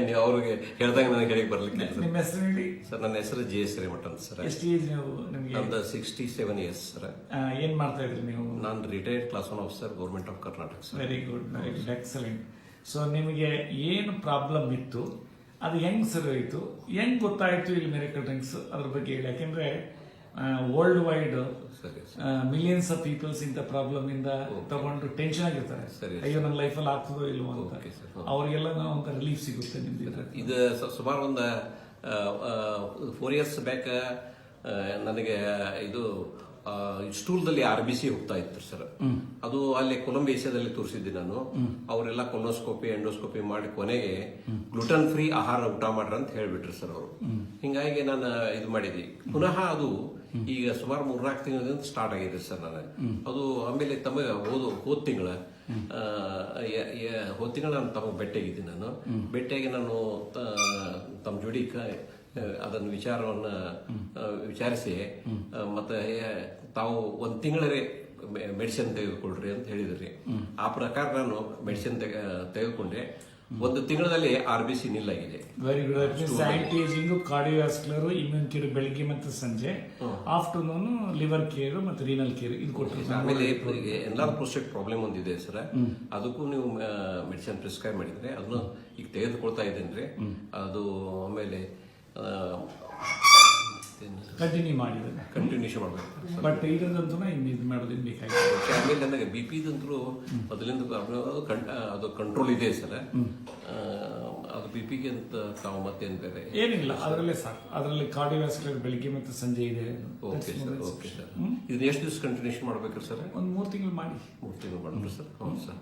ನೀವು ಅವ್ರಿಗೆ ಹೇಳ್ದಾಗ ನನಗೆ ಹೇಳಿ ಬರ್ಲಿಕ್ಕೆ ನಿಮ್ಮ ಹೆಸರು ಹೇಳಿ ಸರ್. ನನ್ನ ಹೆಸರು ಜೆ ಶ್ರೀಮಠ ಅಂತ ಸರ್. ಎಷ್ಟು ಏಜ್ ನೀವು? ನಿಮಗೆ ನಮ್ದು 67 ಇಯರ್ಸ್ ಸರ್. ಏನ್ ಮಾಡ್ತಾ ಇದ್ರಿ ನೀವು? ನಾನು retired class 1 officer government of Karnataka sir. Very good, excellent. So ನಿಮಗೆ ಏನು ಪ್ರಾಬ್ಲಮ್ ಇತ್ತು, ಅದು ಹೆಂಗ್ ಸರಿ ಹೋಯ್ತು, ಹೆಂಗ್ ಗೊತ್ತಾಯ್ತು ಇಲ್ಲಿ ಮಿರಾಕಲ್ ಡ್ರಿಂಕ್ಸ್, ಅದ್ರ ಬಗ್ಗೆ ಹೇಳಿ. ಯಾಕೆಂದ್ರೆ world wide millions of peoples ಇಂಥ ಪ್ರಾಬ್ಲಮ್ ಇಂದ ತಗೊಂಡು ಟೆನ್ಷನ್ ಆಗಿರ್ತಾರೆ. ಅಯ್ಯೋ ನನ್ನ ಲೈಫಲ್ಲಿ ಆಗ್ತದೋ ಇಲ್ವೋ ಅಂತ. ಅವ್ರಿಗೆಲ್ಲ ಒಂದು ರಿಲೀಫ್ ಸಿಗುತ್ತೆ ನಿಮ್ದು. ಇದು ಸುಮಾರು ಒಂದು 4 years ಬ್ಯಾಕ್ ನನಗೆ ಇದು ಸ್ಟೂಲ್ದಲ್ಲಿ RBC ಹೋಗ್ತಾ ಇತ್ತು ಸರ್. ಅದು ಅಲ್ಲಿ ಕೊಲಂಬಿ ಏಷ್ಯಾದಲ್ಲಿ ತೋರಿಸಿದ್ದೆ ನಾನು. ಅವರೆಲ್ಲ ಕೊಲೋಸ್ಕೋಪಿ ಎಂಡೋಸ್ಕೋಪಿ ಮಾಡಿ ಕೊನೆಗೆ ಗ್ಲುಟನ್ ಫ್ರೀ ಆಹಾರ ಊಟ ಮಾಡ್ರಿ ಅಂತ ಹೇಳ್ಬಿಟ್ರು ಸರ್ ಅವರು. ಹಿಂಗಾಗಿ ನಾನು ಇದು ಮಾಡಿದ್ವಿ. ಪುನಃ ಅದು ಈಗ ಸುಮಾರು 3-4 ತಿಂಗಳಿಂದ ಸ್ಟಾರ್ಟ್ ಆಗಿದೆ ಸರ್. ನಾನು ಅದು ಆಮೇಲೆ ತಮಗೆ ಹೋದ ತಿಂಗಳ ನಾನು ತಮಗೆ ಭೇಟಿಯಾಗಿದ್ದೀನಿ. ನಾನು ಭೇಟಿಯಾಗಿ ನಾನು ತಮ್ಮ ಜೋಡಿ ಅದನ್ನ ವಿಚಾರವನ್ನ ವಿಚಾರಿಸಿ ಮತ್ತೆ ತಾವು 1 ತಿಂಗಳೇ ಮೆಡಿಸಿನ್ ತೆಗೆದುಕೊಳ್ರಿ ಅಂತ ಹೇಳಿದ್ರಿ. ಆ ಪ್ರಕಾರ ನಾನು ಮೆಡಿಸಿನ್ ತೆಗೆದುಕೊಂಡೆ. 1 ತಿಂಗಳಲ್ಲಿ RBC ನಿಲ್ಲಾಗಿದೆ. Very good. Sanitising, cardiovascular, immune care ಬೆಳಿಗ್ಗೆ ಮತ್ತು ಸಂಜೆ, ಆಫ್ಟರ್ನೂನ್ ಲಿವರ್ ಕೇರ್ ಮತ್ತು ರೀನಲ್ ಕೇರ್ ಇದು ಕೊಟ್ಟರು. ಆಮೇಲೆ ಎಲ್ಲಾರು ಪ್ರೋಸ್ಟೇಟ್ ಪ್ರಾಬ್ಲಮ್ ಒಂದಿದೆ ಸರ್. ಅದಕ್ಕೂ ನೀವು ಮೆಡಿಸಿನ್ ಪ್ರಿಸ್ಕ್ರೈಬ್ ಮಾಡಿದ್ರೆ ಅದನ್ನು ಈಗ ತೆಗೆದುಕೊಳ್ತಾ ಇದ್ದೇನೆ. ಅದು ಆಮೇಲೆ ಕಂಟಿನ್ಯೂಷನ್ ಮಾಡಬೇಕು. ಬಟ್ ಇದಂತೂ ಇದು ಮಾಡೋದೇನು ಬೇಕಾಗಿತ್ತು. ಆಮೇಲೆ ನನಗೆ BP ದಂತೂ ಮೊದಲಿಂದ ಅದು ಕಂಟ್ರೋಲ್ ಇದೆ ಸರ್. ಅದು BP ಅಂತ ತಾವು ಮತ್ತೇನು ಬೇರೆ ಏನಿಲ್ಲ, ಅದರಲ್ಲೇ ಸಾಕು. ಅದರಲ್ಲಿ ಕಾರ್ಡಿಯೋವಾಸ್ಕ್ಯುಲರ್ ಬೆಳಿಗ್ಗೆ ಮತ್ತು ಸಂಜೆ ಇದೆ. Okay sir. Okay sir. ಇದನ್ನ ಎಷ್ಟು ದಿವಸ ಕಂಟಿನ್ಯೂಷನ್ ಮಾಡ್ಬೇಕ್ರಿ ಸರ್? ಒಂದು 3 ತಿಂಗಳು ಮಾಡಿ. 3 ತಿಂಗಳು ಮಾಡ್ರಿ ಸರ್. ಹೌದು ಸರ್.